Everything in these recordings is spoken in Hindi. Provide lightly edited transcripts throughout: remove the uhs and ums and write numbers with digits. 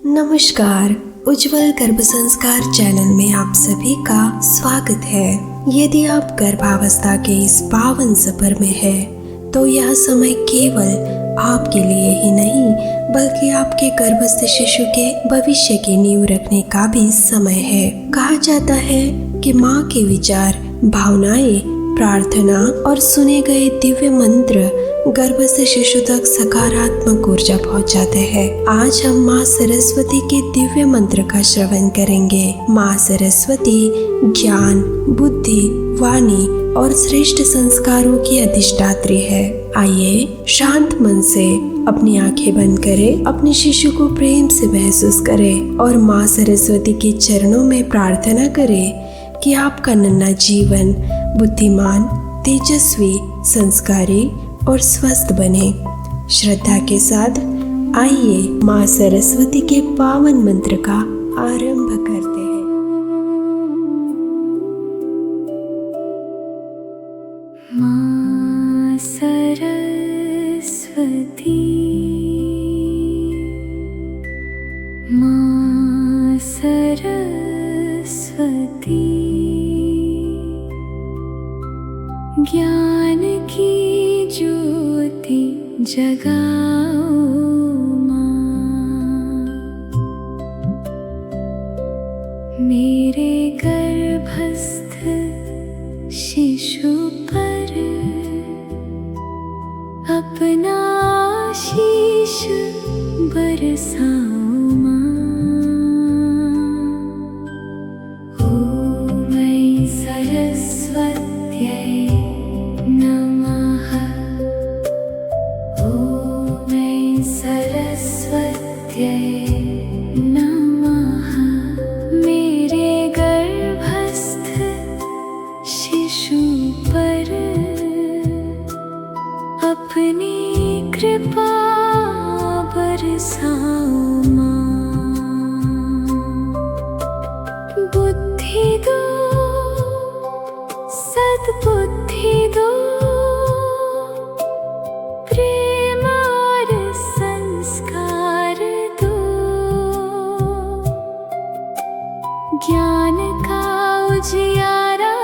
नमस्कार, उज्जवल गर्भ संस्कार चैनल में आप सभी का स्वागत है। यदि आप गर्भावस्था के इस पावन सफर में हैं, तो यह समय केवल आपके लिए ही नहीं बल्कि आपके गर्भस्थ शिशु के भविष्य की नींव रखने का भी समय है। कहा जाता है कि माँ के विचार, भावनाएं, प्रार्थना और सुने गए दिव्य मंत्र गर्भस्थ शिशु तक सकारात्मक ऊर्जा पहुंचाते हैं। आज हम माँ सरस्वती के दिव्य मंत्र का श्रवण करेंगे। माँ सरस्वती ज्ञान, बुद्धि, वाणी और श्रेष्ठ संस्कारों की अधिष्ठात्री है। आइए शांत मन से अपनी आंखें बंद करें, अपने शिशु को प्रेम से महसूस करें और माँ सरस्वती के चरणों में प्रार्थना करें कि आपका नन्हा जीवन बुद्धिमान, तेजस्वी, संस्कारी और स्वस्थ बने। श्रद्धा के साथ आइए माँ सरस्वती के पावन मंत्र का आरंभ करते हैं। माँ सरस्वती, माँ सरस्वती, ज्ञान की ज्योति जगाओ माँ, मेरे गर्भस्थ शिशु पर अपना आशीष बरसाओ माँ। ॐ ऐं सरस्वत्यै नमः। ॐ ऐं सरस्वत्यै नमः। मेरे गर्भस्थ शिशु पर अपनी कृपा बरसाओ माँ। बुद्धि दो, सद्बुद्धि दो, प्रेम और संस्कार दो, ज्ञान का उजियारा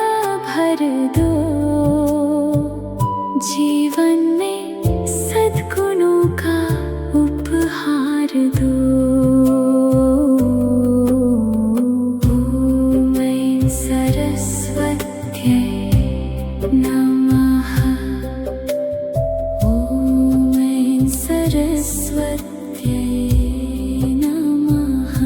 भर दो, जीवन में सद्गुणों का उपहार दो। ॐ ऐं सरस्वत्यै नमः। ॐ ऐं सरस्वत्यै नमः।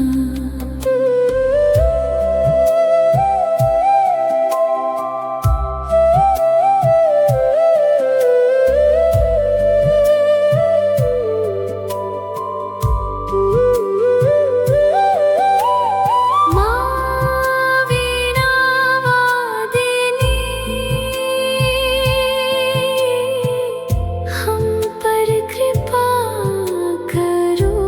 हम पर कृपा करो,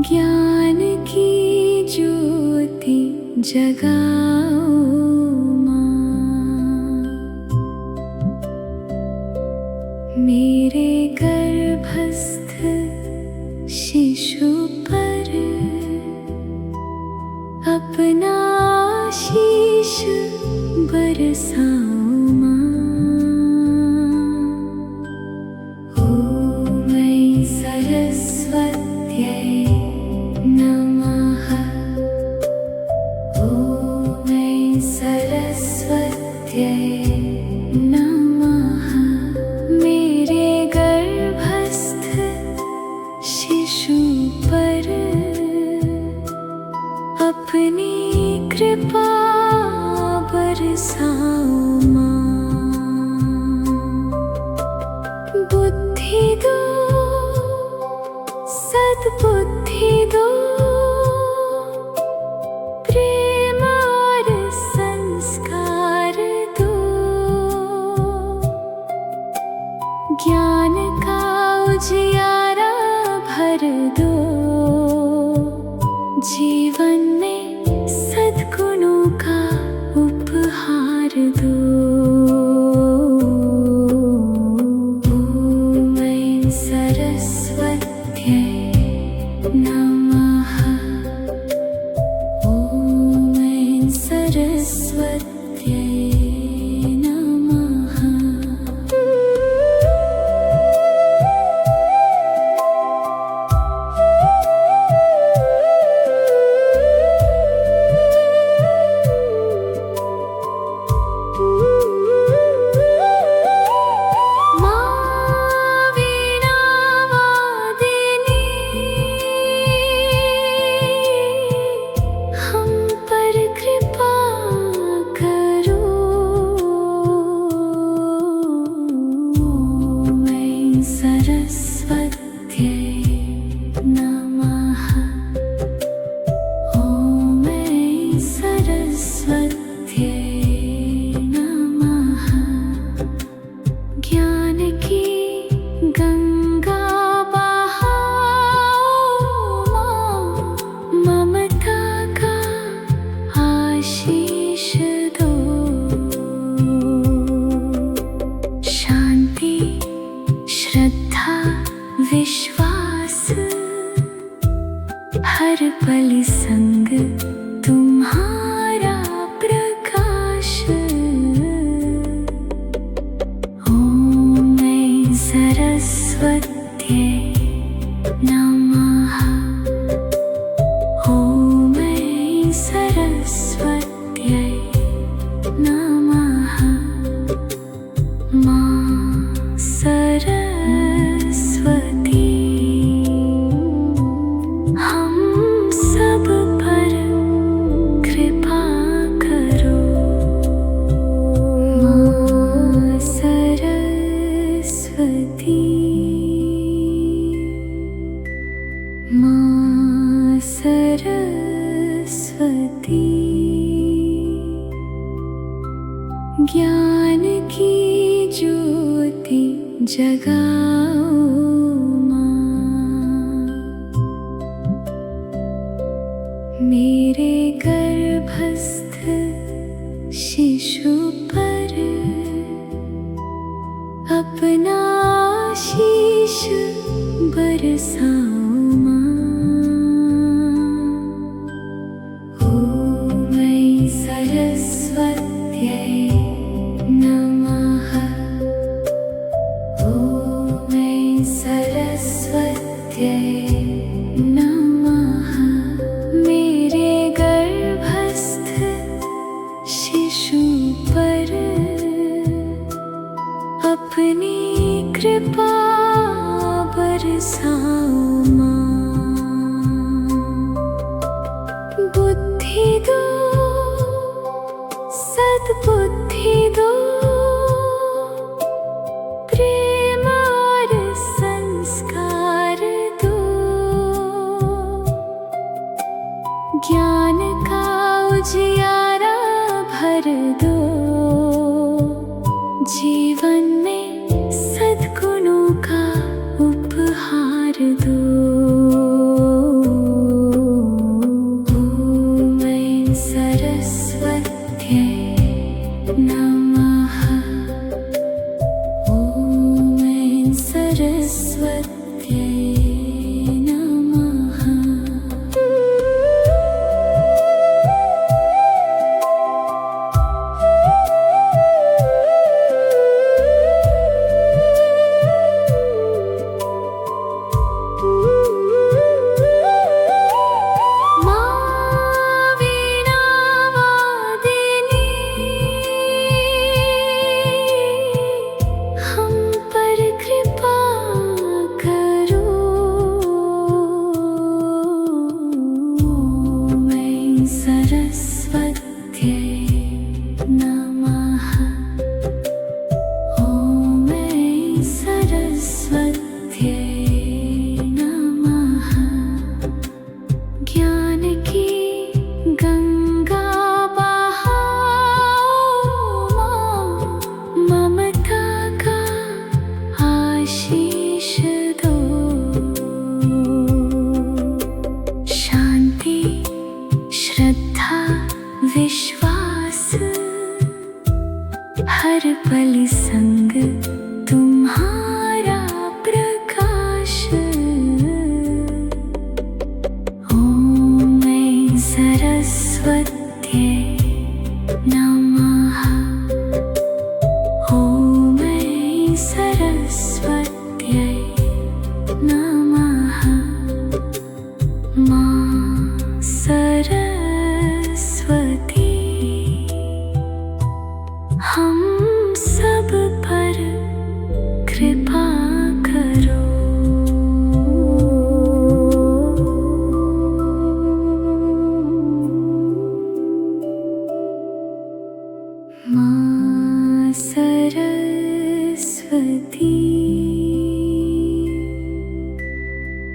ज्ञान की ज्योति जगाओ माँ, मेरे गर्भस्थ शिशु पर अपना शीश बरसाओ माँ। ॐ ऐं सरस्वत्यै नमः। ॐ ऐं सरस्वत्यै नमः। मेरे गर्भस्थ शिशु पर अपनी कृपा बरसाओ माँ। बुद्धि दो, सद्बुद्धि दो, प्रेम और संस्कार दो, ज्ञान का उजियारा भर दो, जीवन में सद्गुणों का उपहार दो। ॐ ऐं सरस्वत्यै नमः। ॐ ऐं सरस्वत्यै नमः। ज्ञान की गंगा बहाओ माँ, ममता का आशीष दो, शांति श्रद्धा विश्वास हर पल संग तुम्हारा प्रकाश। ॐ ऐं सरस्वत्यै नमः। ॐ ऐं सरस्वत्यै नमः। माँ सरस्वती हम सब पर कृपा करो। माँ सरस्वती, माँ सरस्वती, ज्ञान की ज्योति जगाओ माँ, मेरे गर्भस्थ शिशु पर अपना शीश बरसाओ माँ। ॐ ऐं सरस्वत्यै नमः। ॐ ऐं सरस्वत्यै नमः। मेरे गर्भस्थ शिशु पर अपनी कृपा बरसाओ माँ। बुद्धि दो, सद्बुद्धि दो, प्रेम और संस्कार दो, ज्ञान का उजियारा भर दो, जीवन में सद्गुणों का उपहार दो।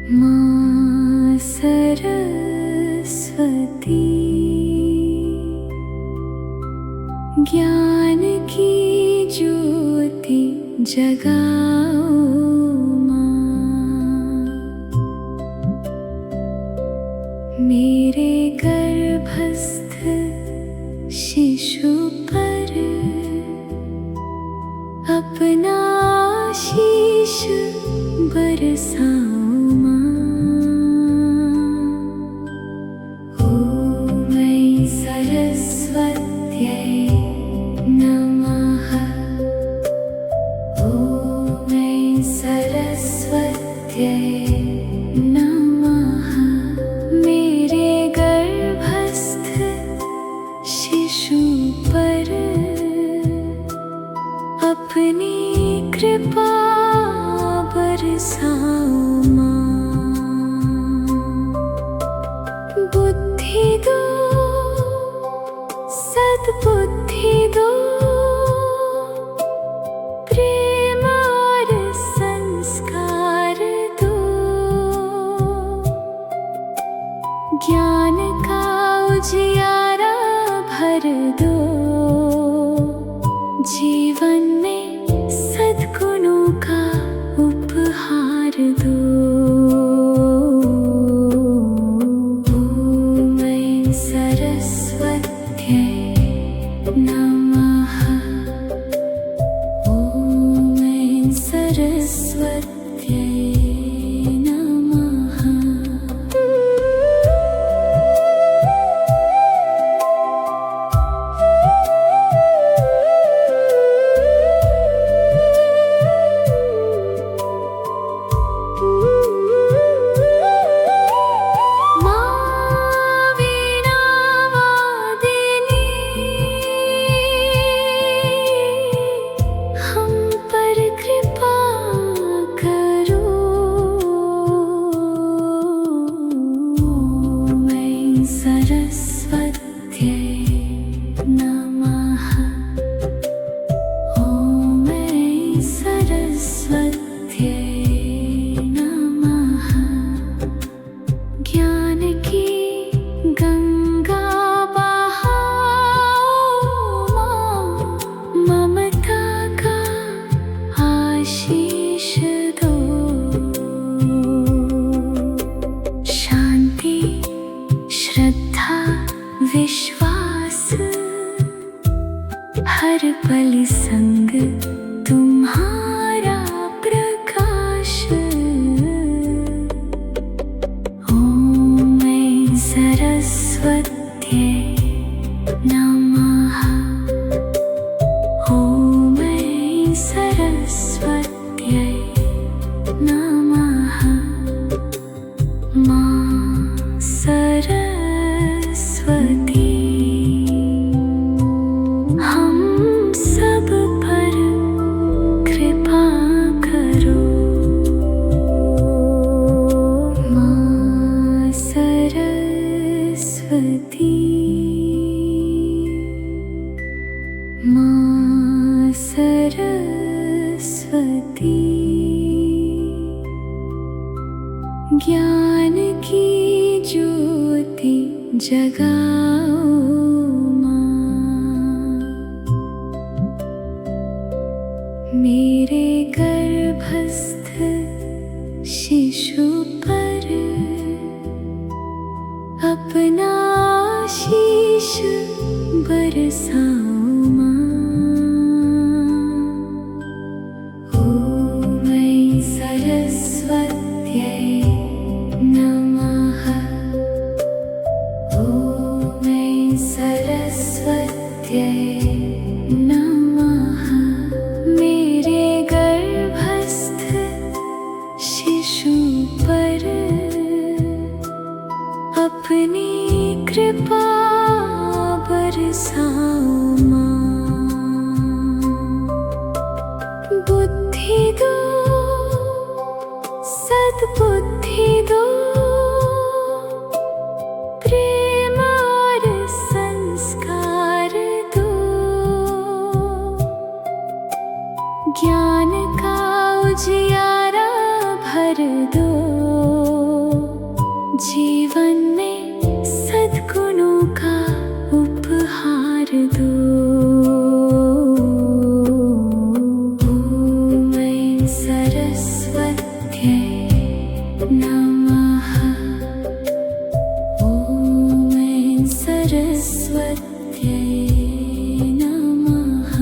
माँ सरस्वती ज्ञान की ज्योति जगाओ माँ, मेरे गर्भस्थ शिशु पर अपना शीश बरसाओ माँ। ॐ ऐं सरस्वत्यै नमः। ॐ ऐं सरस्वत्यै नमः। मेरे गर्भस्थ शिशु पर अपनी कृपा बरसाओ माँ, बुद्धि दो सद्बुद्धि दो, प्रेम और संस्कार दो, ज्ञान का उजियारा भर दो, जीवन में सद्गुणों का उपहार दो। ॐ ऐं सरस्वत्यै नमः। ॐ ऐं सरस्वत्यै नमः। विश्वास हर पल संग तुम्हारा प्रकाश। ॐ ऐं सरस्वत्यै नमः। ॐ ऐं सरस्वत्यै नमः। माँ सरस्वती हम सब पर कृपा करो। माँ सरस्वती, माँ सरस्वती ज्ञान की ज्योति जगाओ माँ, मेरे गर्भस्थ शिशु पर अपना शीश बरसाओ माँ। ॐ ऐं सरस्वत्यै नमः। ॐ ऐं सरस्वत्यै नमः। मेरे गर्भस्थ शिशु पर अपनी कृपा बरसाओ माँ, बुद्धि दो सद्बुद्धि दो, प्रेम और संस्कार दो, ज्ञान का उजियारा भर दो। जीवन में सद्गुणों का उपहार दो। ॐ ऐं सरस्वत्यै नमः। ॐ ऐं सरस्वत्यै नमः।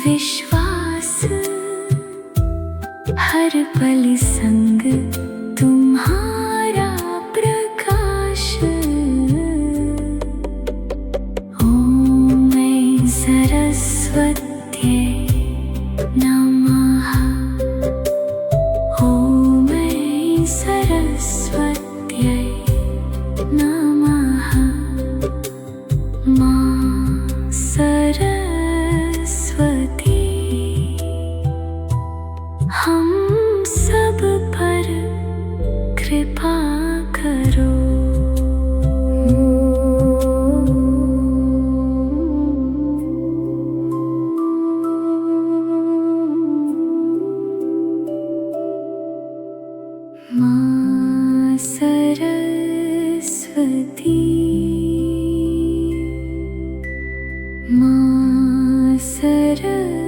विश्वास हर पल संग तुम्हारा प्रकाश। ॐ ऐं सरस्वत्यै नमः। ॐ ऐं सरस्वत्यै नमः। मां सरस्वती हम सब पर कृपा करो। मां सरस्वती मां सरस्वती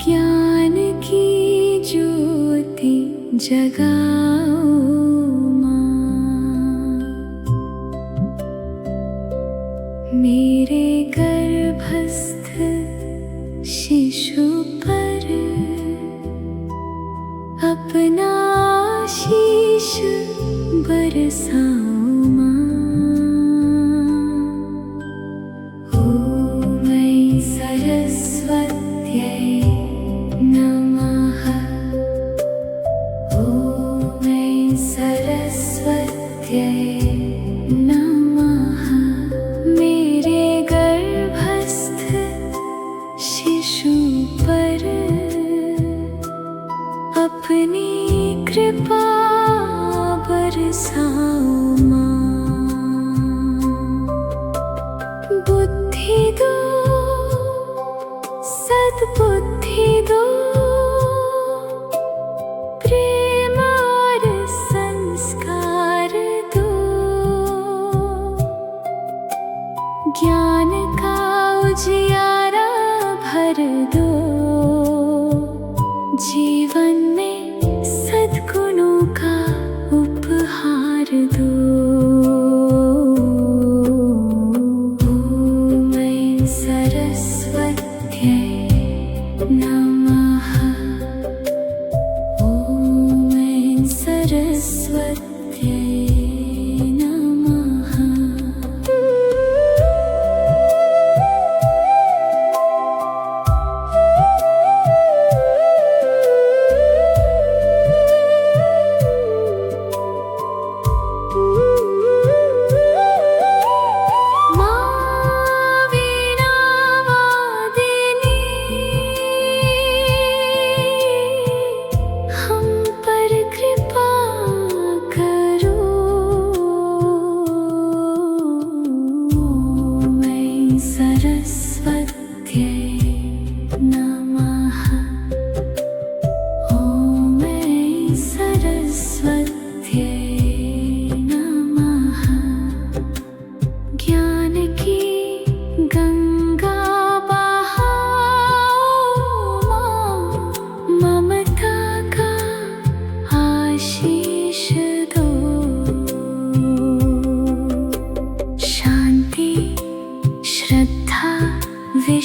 ज्ञान की ज्योति जगाओ मां। मेरे गर्भस्थ शिशु पर अपना आशीष बरसाओ मां। ॐ ऐं सरस्वत्यै नमः। ॐ ऐं सरस्वत्यै नमः। मेरे गर्भस्थ शिशु पर अपनी कृपा बरसाओ मां। बुद्धि दो सद्बुद्धि दो, प्रेम और संस्कार दो। ज्ञान का उजियारा भर दो। जीवन में सद्गुणों का उपहार दो। ॐ ऐं सरस्वत्यै नमः। ॐ ऐं सरस्वत्यै नमः। मां वीणा वादिनी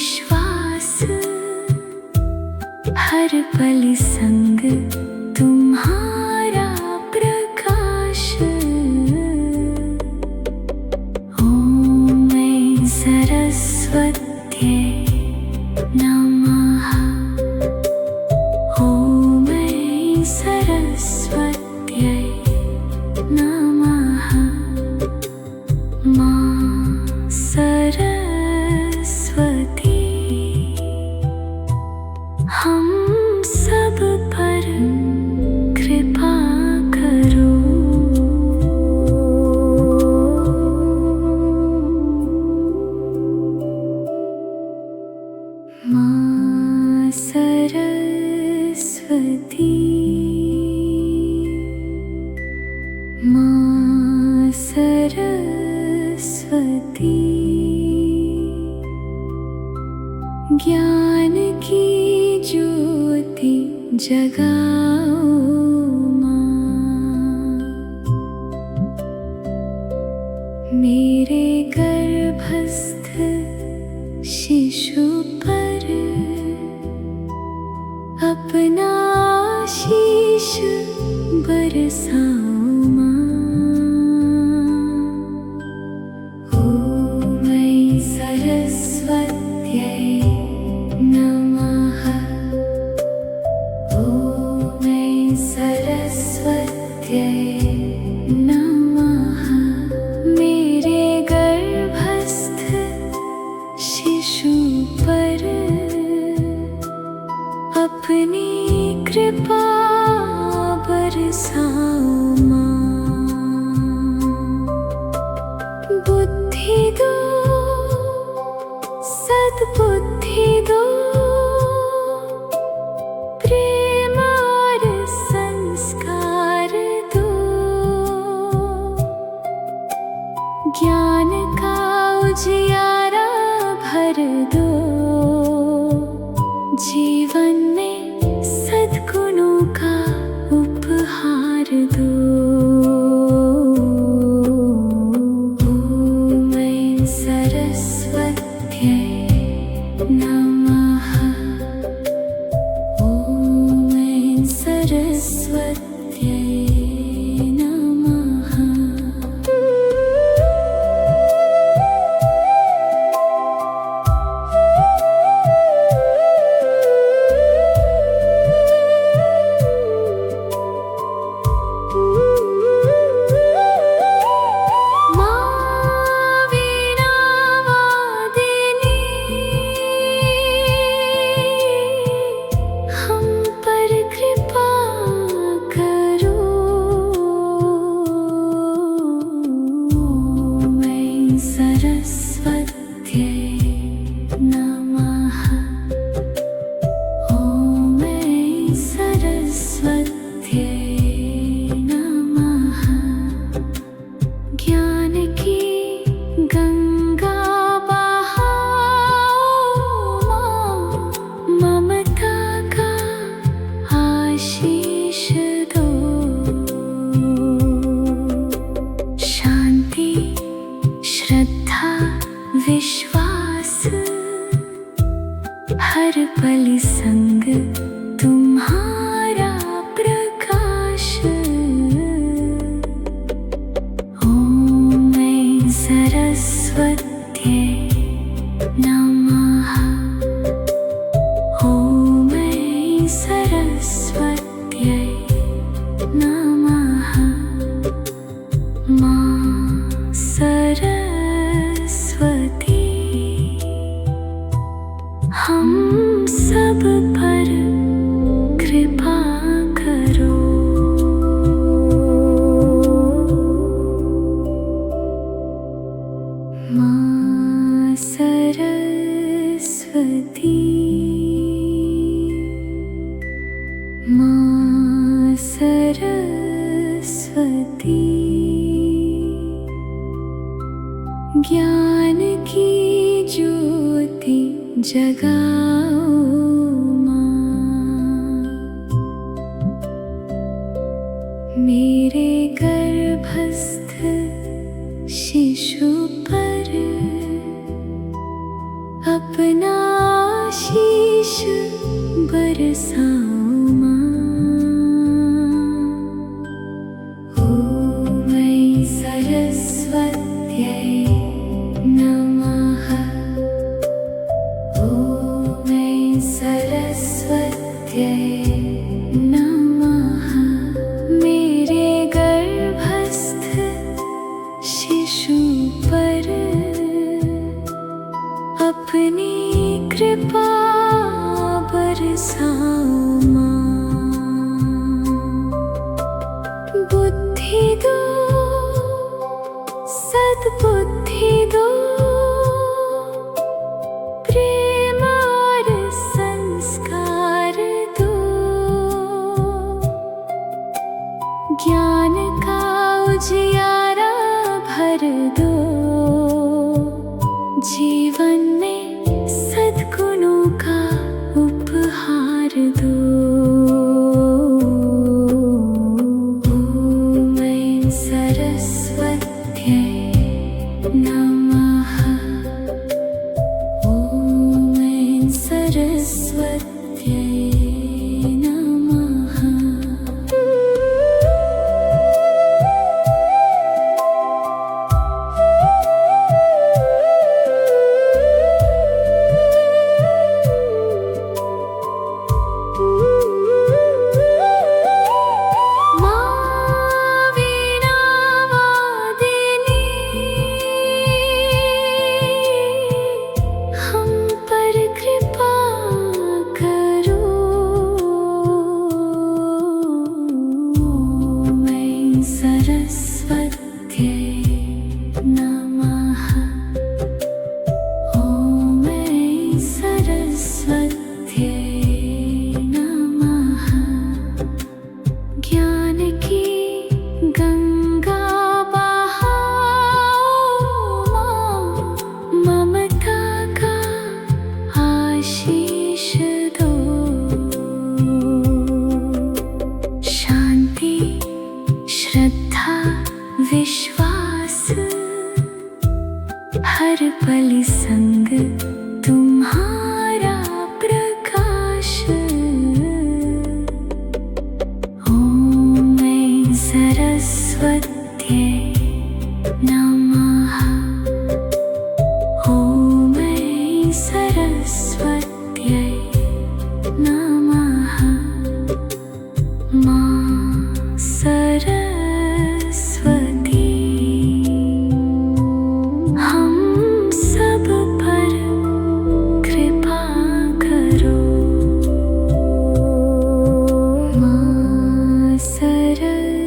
विश्वास, हर पल संग तुम्हारा प्रकाश। ओम ऐं सरस्वत्यै नमः। ओम ऐं सरस्वत्यै नमः। मां सरस्वती हम सब पर कृपा करो। मां सरस्वती, मां सरस्वती, ज्ञान की ज्योति जगाओ मां। मेरे गर्भस्थ शिशु पर अपना आशीष बरसाओ मां। ओम ऐं सरस्वत्यै नमः। ओम ऐं सरस्वत्यै नमः। मेरे गर्भस्थ शिशु पर अपनी कृपा बरसाओ मां। बुद्धि दो, सद्बुद्धि दो, प्रेम और संस्कार दो, ज्ञान का उजियारा भर दो, जीवन में सद्गुणों का उपहार दो। ओम ऐं सरस्वत्यै नमः। ओम ऐं सरस्वत्यै नमः। विश्वास, हर पल संग तुम्हारा प्रकाश। ओम ऐं सरस्वत्यै नमः। ओम ऐं सरस्वत्यै नमः। मां सरस्वती हम सब पर कृपा करो। मां सरस्वती, मां सरस्वती, ज्ञान की ज्योति जगाओ मां। मेरे गर्भस्थ शिशु पर अपना बरसाओ माँ। ॐ ऐं सरस्वत्यै नमः। ॐ ऐं सरस्वत्यै नमः। मेरे गर्भस्थ शिशु पर अपनी कृपा बरसाओ माँ। बुद्धि दो, सद्बुद्धि दो, प्रेम और संस्कार दो, ज्ञान का उजियारा भर दो, जीवन में सद्गुणों का उपहार दो। ॐ ऐं सरस्वत्यै नमः। ॐ ऐं सरस्वत्यै नमः। ज्ञान की गंगा बहाओ माँ। ममता का आशीष दो। शांति, श्रद्धा, विश्वास, हर पल संग तुम्हारा प्रकाश। ॐ ऐं सरस्वत्यै नमः। ॐ ऐं सरस्वत्यै नमः। माँ सरस्वती, हम सब पर कृपा करो। माँ सरस्वती,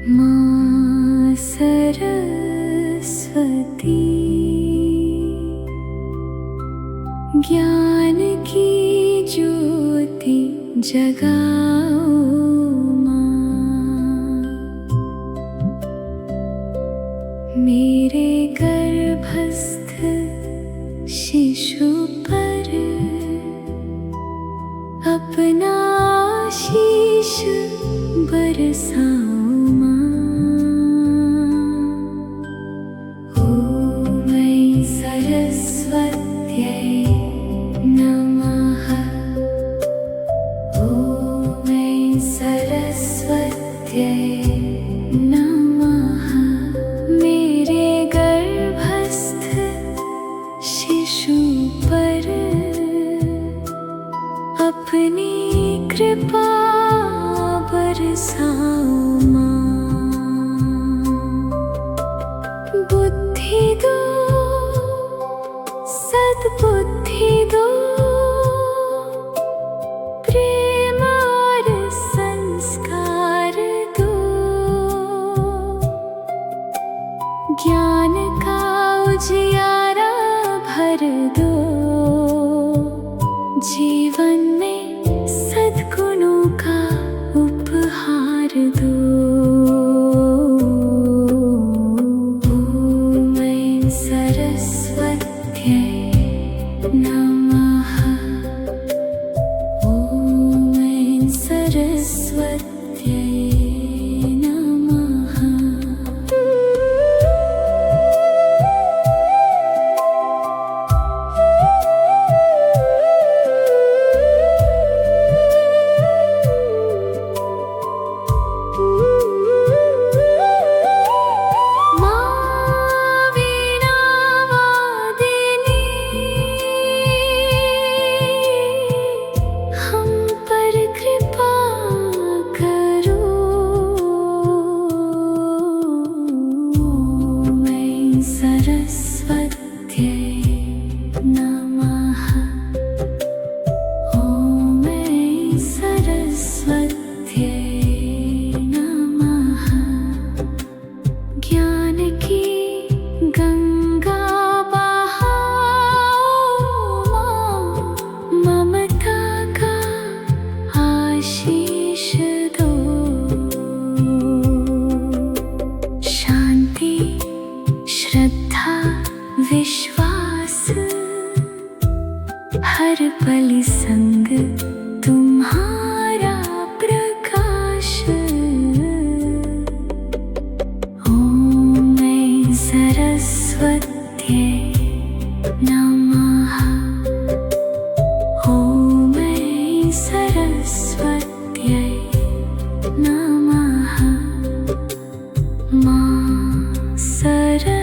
माँ सरस्वती, ज्ञान की ज्योति जगाओ माँ। मेरे गर्भस्थ शिशु पर अपना आशीष बरसाओ माँ। ॐ ऐं सरस्वत्यै नमः। ॐ ऐं सरस्वत्यै नमः। मेरे गर्भस्थ शिशु पर अपनी कृपा बरसाओ माँ। बुद्धि दो, सद्बुद्धि दो, प्रेम और संस्कार दो, ज्ञान का उजियारा भर दो, जीवन में सद्गुणों का उपहार दो। ॐ ऐं सरस्वत्यै नमः। ॐ ऐं सरस्वत्यै नमः। विश्वास हर पल संग तुम्हारा प्रकाश। ओम ऐं सरस्वत्यै नमः। ओम ऐं सरस्वत्यै नमः। मां सरस्वती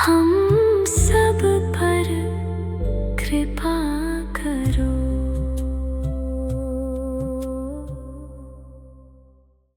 हम सब पर कृपा करो।